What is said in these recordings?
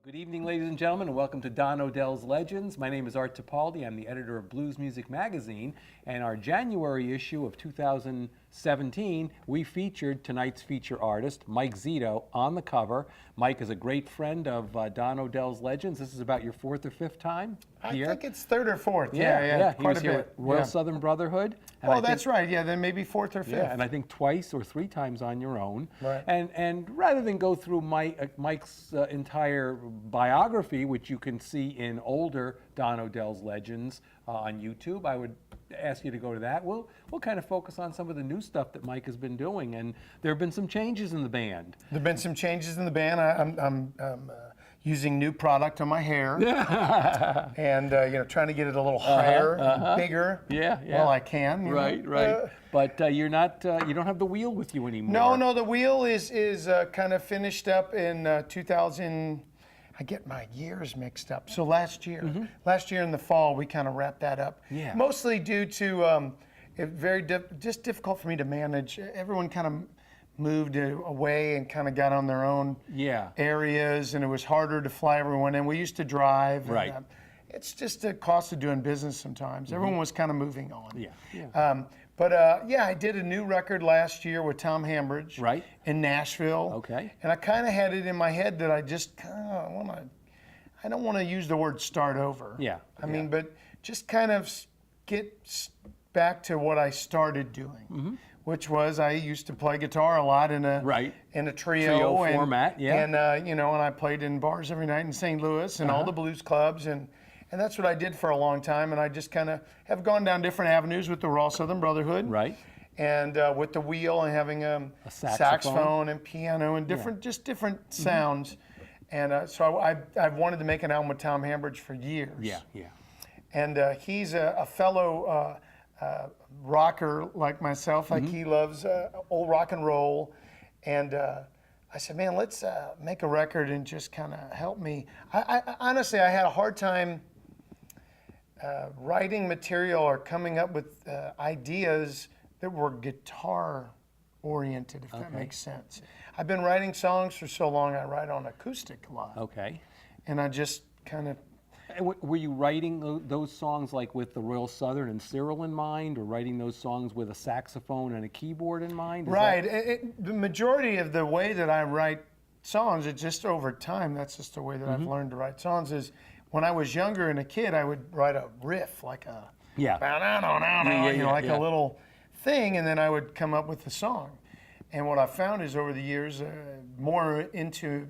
Good evening, ladies and gentlemen, and welcome to Don Odell's Legends. My name is Art Tipaldi. I'm the editor of Blues Music Magazine, and our January issue of 2017, we featured tonight's feature artist, Mike Zito, on the cover. Mike is a great friend of Don Odell's Legends. This is about your fourth or fifth time here. I think it's third or fourth. Yeah. He quite was a here bit. with Royal Southern Brotherhood. And Oh, that's right. Yeah, then maybe fourth or fifth. Yeah, and I think twice or three times on your own. Right. And rather than go through Mike's entire biography, which you can see in older Don Odell's Legends on YouTube, I would ask you to go to that. We'll kind of focus on some of the new stuff that Mike has been doing, and there have been some changes in the band. There have been some changes in the band. I'm using new product on my hair, and trying to get it a little higher, and bigger. Yeah. While I can. Right. But you're not. You don't have the wheel with you anymore. No. The wheel is kind of finished up in 2000. I get my years mixed up. So last year in the fall, we kind of wrapped that up. Yeah. Mostly due to just difficult for me to manage. Everyone kind of moved away and kind of got on their own areas, and it was harder to fly everyone in. We used to drive. Right. And, it's just the cost of doing business sometimes. Everyone was kind of moving on. Yeah. I did a new record last year with Tom Hambridge in Nashville. Okay. And I kind of had it in my head that I just kind of I don't want to use the word start over. Yeah. I mean, but just kind of get back to what I started doing, which was I used to play guitar a lot in a trio format. And and I played in bars every night in St. Louis and all the blues clubs and that's what I did for a long time, and I just kind of have gone down different avenues with the Royal Southern Brotherhood. Right. And with the wheel and having a saxophone and piano and different sounds. And so I've wanted to make an album with Tom Hambridge for years. Yeah. And he's a fellow rocker like myself. Like he loves old rock and roll. And I said, man, let's make a record and just kind of help me. I honestly, I had a hard time writing material or coming up with ideas that were guitar oriented, if that makes sense. I've been writing songs for so long, I write on acoustic a lot. Okay. And I just kind of... Were you writing those songs like with the Royal Southern and Cyril in mind, or writing those songs with a saxophone and a keyboard in mind? The majority of the way that I write songs, it's just over time, that's just the way that I've learned to write songs, is when I was younger and a kid, I would write a riff, like a... a little thing, and then I would come up with the song. And what I found is over the years, more into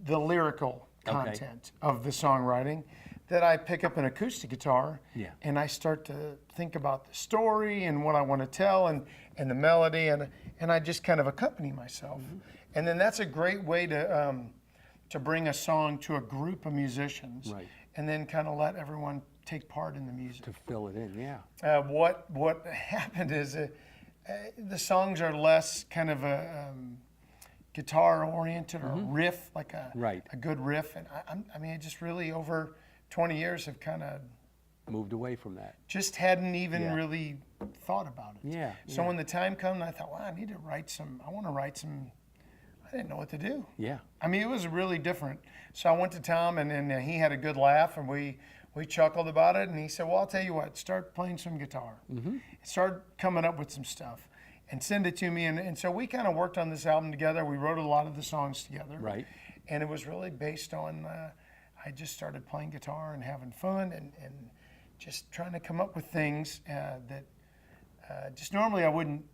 the lyrical content of the songwriting, that I pick up an acoustic guitar and I start to think about the story and what I want to tell and the melody, and I just kind of accompany myself. And then that's a great way to bring a song to a group of musicians and then kind of let everyone take part in the music. To fill it in, What happened is the songs are less kind of a guitar oriented or riff, like a good riff, and I mean, I just really over 20 years have kind of moved away from that. Just hadn't even really thought about it. So when the time came, I thought, wow, I need to write some. I want to write some. I didn't know what to do. I mean, it was really different. So I went to Tom, and he had a good laugh, and we chuckled about it, and he said, well, I'll tell you what, start playing some guitar. Start coming up with some stuff and send it to me. And so we kind of worked on this album together. We wrote a lot of the songs together. And it was really based on, I just started playing guitar and having fun and just trying to come up with things that just normally I wouldn't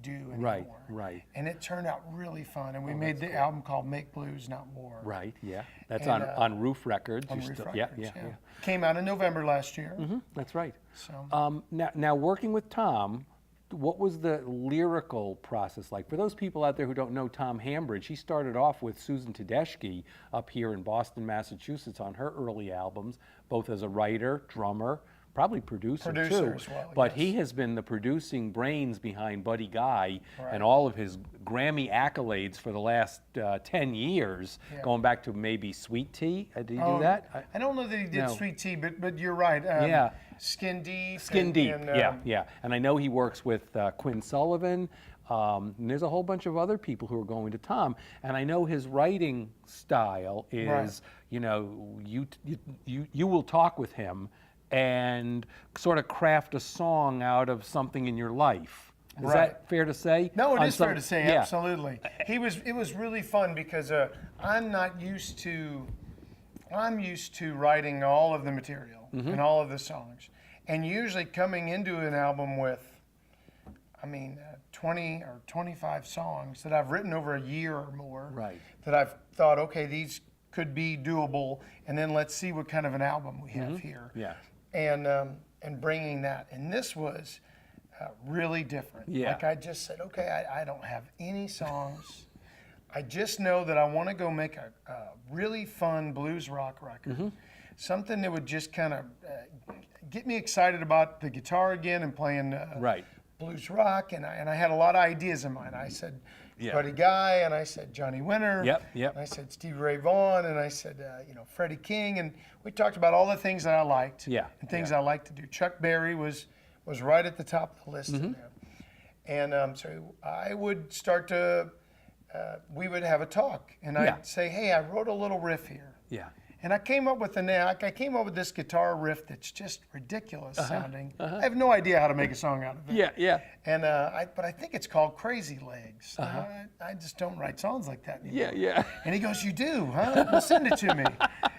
do anymore. And it turned out really fun. And we made the album called Make Blues, Not War. That's on Roof Records. On Roof Records, Came out in November last year. That's right. So now working with Tom, what was the lyrical process like? For those people out there who don't know Tom Hambridge, he started off with Susan Tedeschi up here in Boston, Massachusetts on her early albums, both as a writer, drummer, probably producer too. As well, but he has been the producing brains behind Buddy Guy and all of his Grammy accolades for the last 10 years, going back to maybe Sweet Tea. Did he do that? I don't know that he did Sweet Tea, but you're right. Skin Deep. And I know he works with Quinn Sullivan, And there's a whole bunch of other people who are going to Tom. And I know his writing style is, Right. you know, you will talk with him and sort of craft a song out of something in your life. Is Right. that fair to say? No, it is fair to say, yeah. absolutely. It was really fun because I'm used to writing all of the material and all of the songs. And usually coming into an album with, 20 or 25 songs that I've written over a year or more. Right. That I've thought, okay, these could be doable, and then let's see what kind of an album we have here. Yeah. And bringing that. And this was really different. Yeah. Like I just said, okay, I don't have any songs. I just know that I want to go make a really fun blues rock record. Something that would just kind of get me excited about the guitar again and playing Right. blues rock. And I had a lot of ideas in mind. I said Buddy Guy, and I said Johnny Winter. Yep. And I said Stevie Ray Vaughan, and I said Freddie King, and we talked about all the things that I liked. Yeah. And things I liked to do. Chuck Berry was right at the top of the list in there. And so I would start to, we would have a talk, and I'd say, hey, I wrote a little riff here. Yeah. And I came up with this guitar riff that's just ridiculous sounding. I have no idea how to make a song out of it. Yeah. And but I think it's called Crazy Legs. I just don't write songs like that anymore. Yeah. And he goes, you do, huh? Well, send it to me.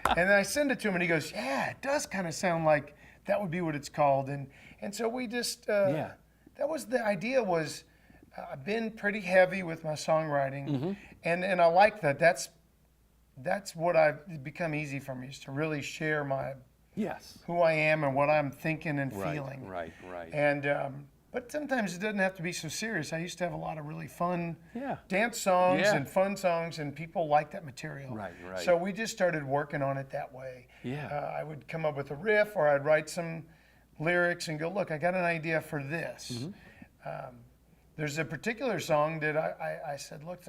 And then I send it to him, and he goes, yeah, it does kind of sound like that would be what it's called. And so we just, that was the idea was, I've been pretty heavy with my songwriting, and I like that. That's what I've become easy for me, is to really share my who I am and what I'm thinking and feeling. Right. And but sometimes it doesn't have to be so serious. I used to have a lot of really fun dance songs Yeah. and fun songs, and people like that material. Right. So we just started working on it that way. Yeah. I would come up with a riff, or I'd write some lyrics and go, look, I got an idea for this. There's a particular song that I said, look,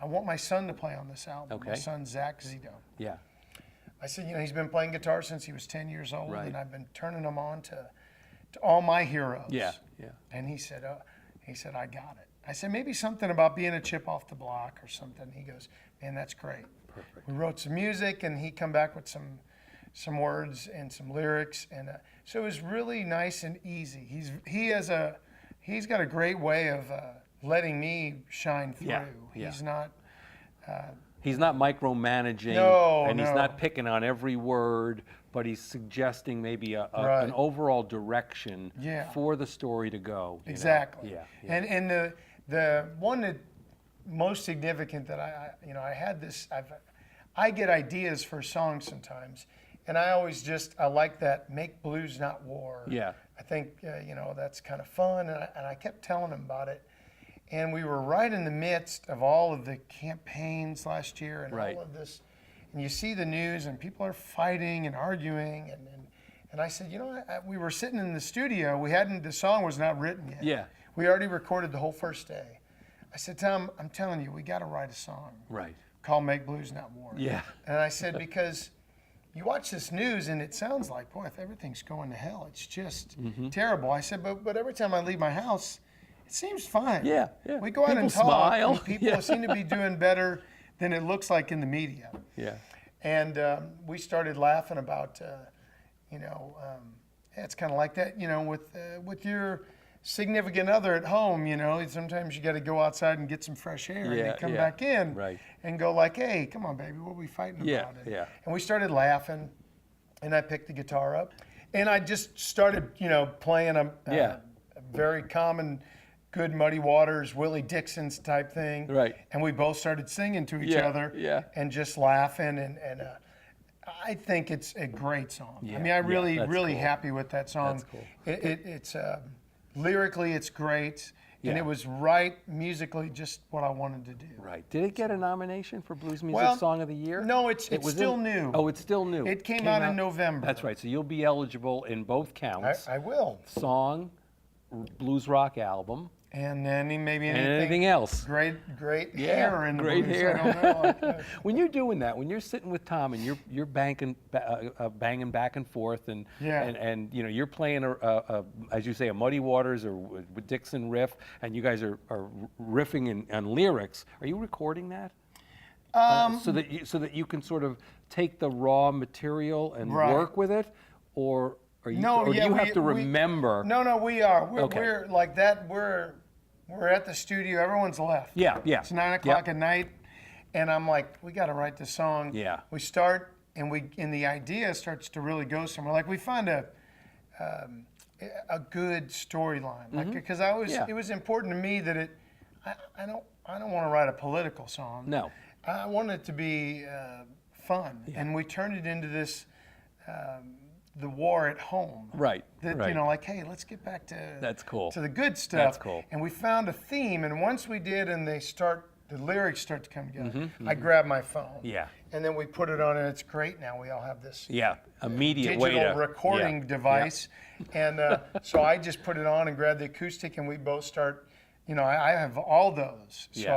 I want my son to play on this album. Okay. My son, Zach Zito. Yeah. I said, he's been playing guitar since he was 10 years old, Right. and I've been turning him on to all my heroes. Yeah. And he said, I got it. I said, maybe something about being a chip off the block or something. He goes, man, that's great. Perfect. We wrote some music, and he come back with some words and some lyrics, and so it was really nice and easy. He's got a great way of letting me shine through. Yeah. He's not He's not micromanaging, and he's not picking on every word, but he's suggesting maybe an overall direction for the story to go. Exactly. Yeah. And the one that most significant that I had this, I get ideas for songs sometimes, and I like that, make blues not war. Yeah. I think that's kind of fun, and I kept telling him about it. And we were right in the midst of all of the campaigns last year and all of this. And you see the news, and people are fighting and arguing. And I said, we were sitting in the studio. The song was not written yet. Yeah. We already recorded the whole first day. I said, Tom, I'm telling you, we got to write a song. Right. Called Make Blues Not War. Yeah. And I said, because you watch this news, and it sounds like, boy, if everything's going to hell, it's just terrible. I said, but every time I leave my house, it seems fine. Yeah. We go out People and talk, smile. and people seem to be doing better than it looks like in the media. Yeah. And we started laughing about, it's kind of like that, with your significant other at home, sometimes you got to go outside and get some fresh air, and you come back in and go like, hey, come on, baby, what are we fighting about? And we started laughing, and I picked the guitar up, and I just started, playing a very common, good Muddy Waters, Willie Dixon's type thing. Right. And we both started singing to each other and just laughing. And I think it's a great song. Yeah. I mean, I really cool. happy with that song. That's cool. It's lyrically, it's great. Yeah. And it was right musically, just what I wanted to do. Right. Did it get a nomination for Blues Music Song of the Year? No, it's still new. Oh, it's still new. It came out in November. That's right. So you'll be eligible in both counts. I will. Song, blues rock album, and then maybe anything else. Great hair in the great blues. hair. I don't know. When you're doing that, when you're sitting with Tom and you're banging back and forth, and you know, you're playing as you say, a Muddy Waters or Dixon riff, and you guys are riffing on lyrics. Are you recording that? So that you can sort of take the raw material and work with it, or do you have to remember? No, we are. We're like that. We're at the studio. Everyone's left. Yeah. It's 9 o'clock at night, and I'm like, we got to write this song. Yeah. We start, and the idea starts to really go somewhere. Like we find a good storyline. Like because it was important to me that I don't want to write a political song. No. I want it to be fun, and we turned it into this. The war at home. Right. You know, like, hey, let's get back to that's cool. To the good stuff. That's cool. And we found a theme, and once we did, and the lyrics start to come together. I grab my phone. Yeah. And then we put it on, and it's great. Now we all have this. Immediate digital recording device, and so I just put it on and grab the acoustic, and we both start. You know, I have all those, so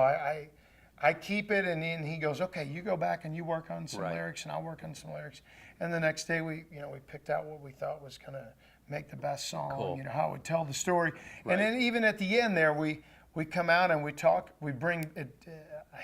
I keep it, and then he goes, okay, you go back and you work on some lyrics, and I'll work on some lyrics. And the next day we picked out what we thought was going to make the best song, you know, how it would tell the story. And then even at the end there, we come out and we talk, we bring it,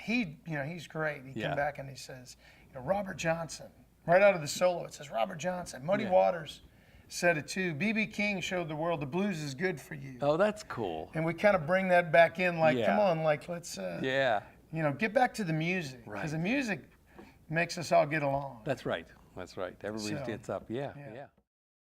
he's great. He came back and he says, you know, Robert Johnson, right out of the solo, it says, Robert Johnson, Muddy Waters said it too. B.B. King showed the world the blues is good for you. Oh, that's cool. And we kind of bring that back in, like, come on, like, let's, you know, get back to the music. Because the music makes us all get along. That's right. Everybody gets up. Yeah.